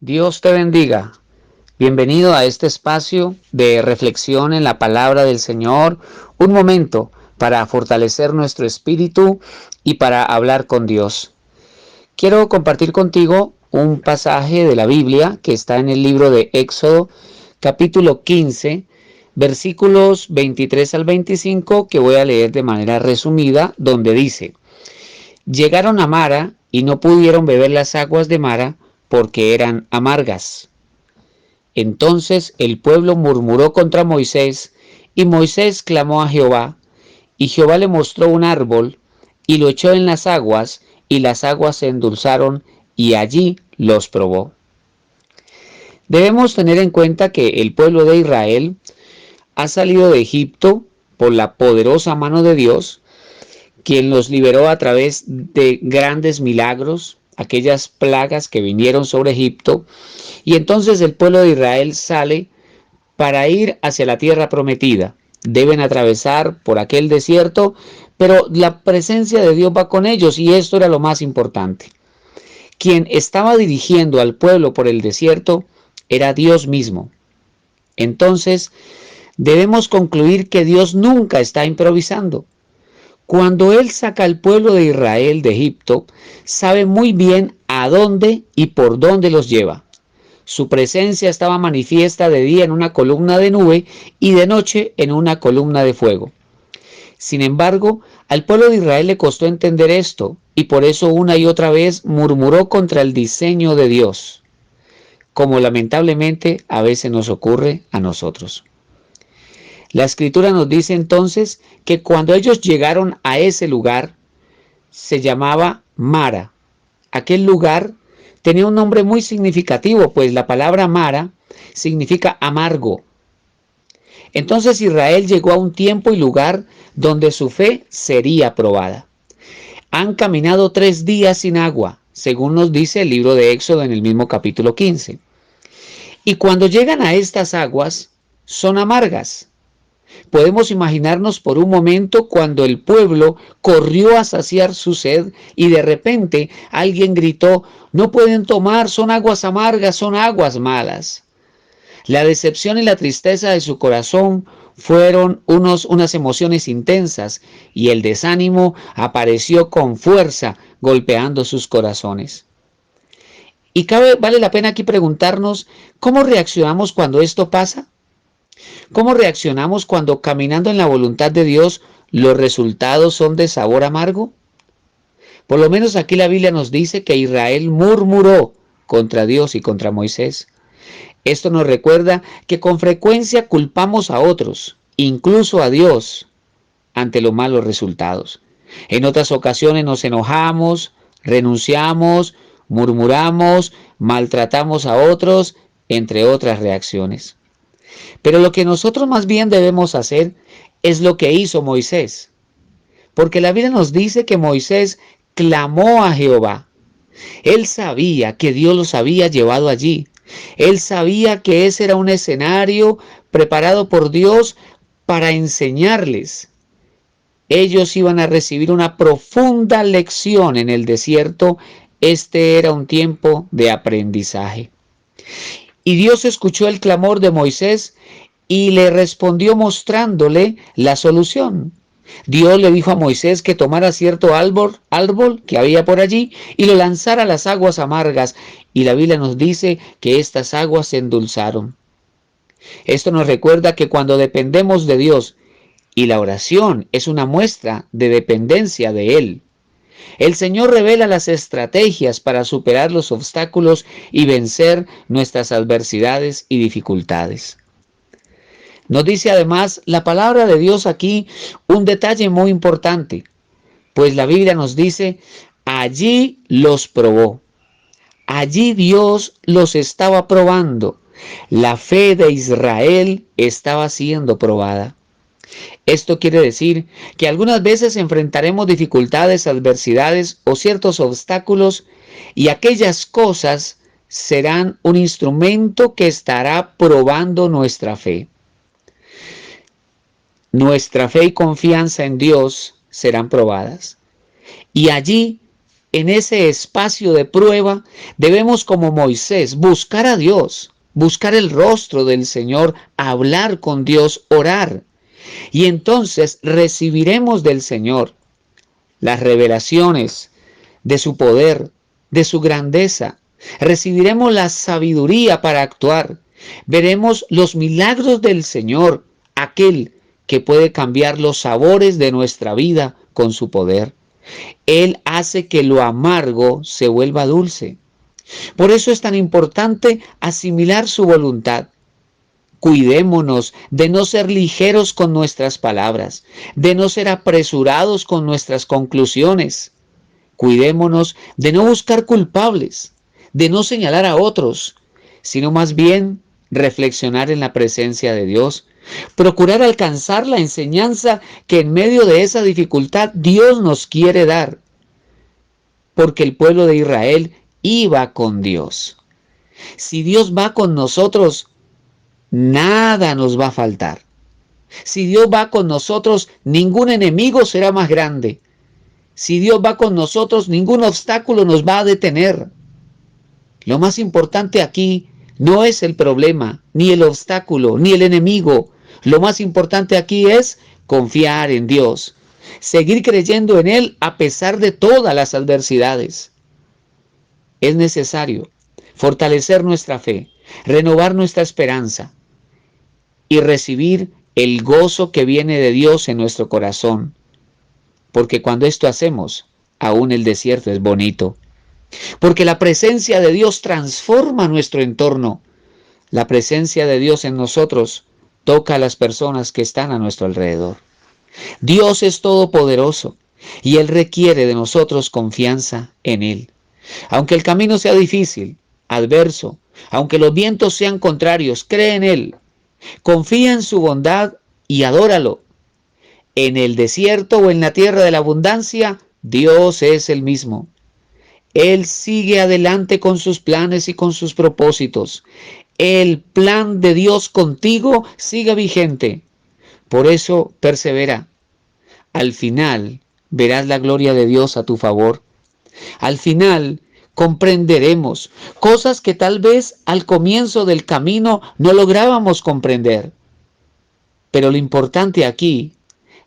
Dios te bendiga. Bienvenido a este espacio de reflexión en la palabra del Señor. Un momento para fortalecer nuestro espíritu y para hablar con Dios. Quiero compartir contigo un pasaje de la Biblia que está en el libro de Éxodo, capítulo 15, versículos 23 al 25, que voy a leer de manera resumida, donde dice: Llegaron a Mara y no pudieron beber las aguas de Mara porque eran amargas. Entonces el pueblo murmuró contra Moisés, y Moisés clamó a Jehová, y Jehová le mostró un árbol, y lo echó en las aguas, y las aguas se endulzaron, y allí los probó. Debemos tener en cuenta que el pueblo de Israel ha salido de Egipto por la poderosa mano de Dios, quien los liberó a través de grandes milagros, aquellas plagas que vinieron sobre Egipto, y entonces el pueblo de Israel sale para ir hacia la tierra prometida. Deben atravesar por aquel desierto, pero la presencia de Dios va con ellos y esto era lo más importante. Quien estaba dirigiendo al pueblo por el desierto era Dios mismo. Entonces, debemos concluir que Dios nunca está improvisando. Cuando Él saca al pueblo de Israel de Egipto, sabe muy bien a dónde y por dónde los lleva. Su presencia estaba manifiesta de día en una columna de nube y de noche en una columna de fuego. Sin embargo, al pueblo de Israel le costó entender esto y por eso una y otra vez murmuró contra el diseño de Dios, como lamentablemente a veces nos ocurre a nosotros. La Escritura nos dice entonces que cuando ellos llegaron a ese lugar, se llamaba Mara. Aquel lugar tenía un nombre muy significativo, pues la palabra Mara significa amargo. Entonces Israel llegó a un tiempo y lugar donde su fe sería probada. Han caminado 3 días sin agua, según nos dice el libro de Éxodo en el mismo capítulo 15. Y cuando llegan a estas aguas, son amargas. Podemos imaginarnos por un momento cuando el pueblo corrió a saciar su sed y de repente alguien gritó: no pueden tomar, son aguas amargas, son aguas malas. La decepción y la tristeza de su corazón fueron unas emociones intensas y el desánimo apareció con fuerza golpeando sus corazones. Y vale la pena aquí preguntarnos, ¿cómo reaccionamos cuando esto pasa? ¿Cómo reaccionamos cuando caminando en la voluntad de Dios los resultados son de sabor amargo? Por lo menos aquí la Biblia nos dice que Israel murmuró contra Dios y contra Moisés. Esto nos recuerda que con frecuencia culpamos a otros, incluso a Dios, ante los malos resultados. En otras ocasiones nos enojamos, renunciamos, murmuramos, maltratamos a otros, entre otras reacciones. Pero lo que nosotros más bien debemos hacer es lo que hizo Moisés. Porque la Biblia nos dice que Moisés clamó a Jehová. Él sabía que Dios los había llevado allí. Él sabía que ese era un escenario preparado por Dios para enseñarles. Ellos iban a recibir una profunda lección en el desierto. Este era un tiempo de aprendizaje. Y Dios escuchó el clamor de Moisés y le respondió mostrándole la solución. Dios le dijo a Moisés que tomara cierto árbol que había por allí y lo lanzara a las aguas amargas. Y la Biblia nos dice que estas aguas se endulzaron. Esto nos recuerda que cuando dependemos de Dios, y la oración es una muestra de dependencia de Él, el Señor revela las estrategias para superar los obstáculos y vencer nuestras adversidades y dificultades. Nos dice además la palabra de Dios aquí un detalle muy importante, pues la Biblia nos dice: allí los probó. Allí Dios los estaba probando. La fe de Israel estaba siendo probada. Esto quiere decir que algunas veces enfrentaremos dificultades, adversidades o ciertos obstáculos y aquellas cosas serán un instrumento que estará probando nuestra fe. Nuestra fe y confianza en Dios serán probadas. Y allí en ese espacio de prueba, debemos como Moisés buscar a Dios, buscar el rostro del Señor, hablar con Dios, orar. Y entonces recibiremos del Señor las revelaciones de su poder, de su grandeza. Recibiremos la sabiduría para actuar. Veremos los milagros del Señor, aquel que puede cambiar los sabores de nuestra vida con su poder. Él hace que lo amargo se vuelva dulce. Por eso es tan importante asimilar su voluntad. Cuidémonos de no ser ligeros con nuestras palabras, de no ser apresurados con nuestras conclusiones. Cuidémonos de no buscar culpables, de no señalar a otros, sino más bien reflexionar en la presencia de Dios. Procurar alcanzar la enseñanza que en medio de esa dificultad Dios nos quiere dar. Porque el pueblo de Israel iba con Dios. Si Dios va con nosotros, nada nos va a faltar. Si Dios va con nosotros, ningún enemigo será más grande. Si Dios va con nosotros, ningún obstáculo nos va a detener. Lo más importante aquí no es el problema, ni el obstáculo, ni el enemigo. Lo más importante aquí es confiar en Dios, seguir creyendo en Él a pesar de todas las adversidades. Es necesario fortalecer nuestra fe, renovar nuestra esperanza y recibir el gozo que viene de Dios en nuestro corazón. Porque cuando esto hacemos, aún el desierto es bonito. Porque la presencia de Dios transforma nuestro entorno. La presencia de Dios en nosotros toca a las personas que están a nuestro alrededor. Dios es todopoderoso y Él requiere de nosotros confianza en Él. Aunque el camino sea difícil, adverso, aunque los vientos sean contrarios, cree en Él. Confía en su bondad y adóralo. En el desierto o en la tierra de la abundancia, Dios es el mismo. Él sigue adelante con sus planes y con sus propósitos. El plan de Dios contigo sigue vigente. Por eso persevera. Al final verás la gloria de Dios a tu favor. Al final comprenderemos cosas que tal vez al comienzo del camino no lográbamos comprender. Pero lo importante aquí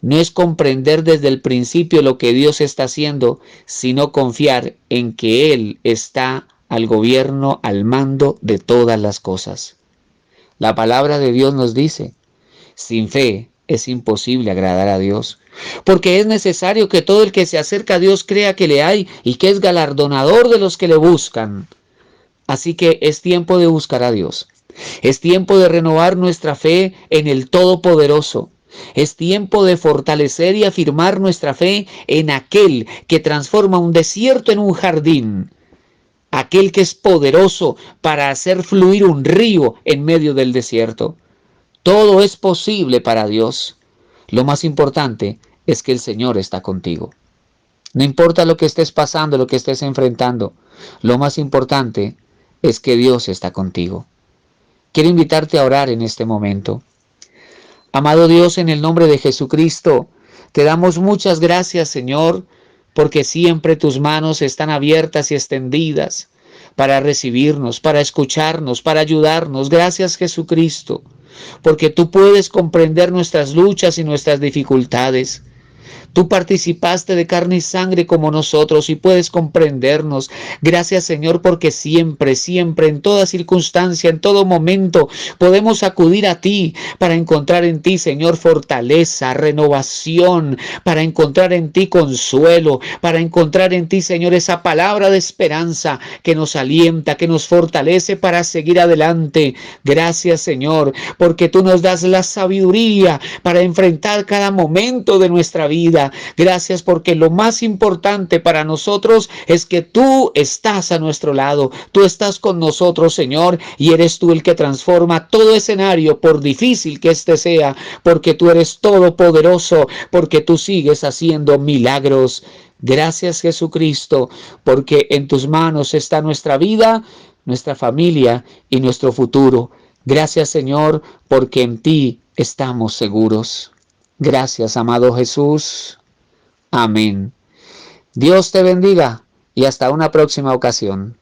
no es comprender desde el principio lo que Dios está haciendo, sino confiar en que Él está al gobierno, al mando de todas las cosas. La palabra de Dios nos dice, sin fe es imposible agradar a Dios, porque es necesario que todo el que se acerca a Dios crea que le hay y que es galardonador de los que le buscan. Así que es tiempo de buscar a Dios. Es tiempo de renovar nuestra fe en el Todopoderoso. Es tiempo de fortalecer y afirmar nuestra fe en aquel que transforma un desierto en un jardín. Aquel que es poderoso para hacer fluir un río en medio del desierto. Todo es posible para Dios. Lo más importante es que el Señor está contigo. No importa lo que estés pasando, lo que estés enfrentando. Lo más importante es que Dios está contigo. Quiero invitarte a orar en este momento. Amado Dios, en el nombre de Jesucristo, te damos muchas gracias, Señor, porque siempre tus manos están abiertas y extendidas para recibirnos, para escucharnos, para ayudarnos. Gracias, Jesucristo, porque tú puedes comprender nuestras luchas y nuestras dificultades. Tú participaste de carne y sangre como nosotros y puedes comprendernos. Gracias, Señor, porque siempre, siempre, en toda circunstancia, en todo momento, podemos acudir a ti para encontrar en ti, Señor, fortaleza, renovación, para encontrar en ti consuelo, para encontrar en ti, Señor, esa palabra de esperanza que nos alienta, que nos fortalece para seguir adelante. Gracias, Señor, porque tú nos das la sabiduría para enfrentar cada momento de nuestra vida. Gracias porque lo más importante para nosotros es que tú estás a nuestro lado, tú estás con nosotros, Señor, y eres tú el que transforma todo escenario, por difícil que éste sea, porque tú eres todopoderoso, porque tú sigues haciendo milagros. Gracias, Jesucristo, porque en tus manos está nuestra vida, nuestra familia y nuestro futuro. Gracias, Señor, porque en ti estamos seguros. Gracias, amado Jesús. Amén. Dios te bendiga y hasta una próxima ocasión.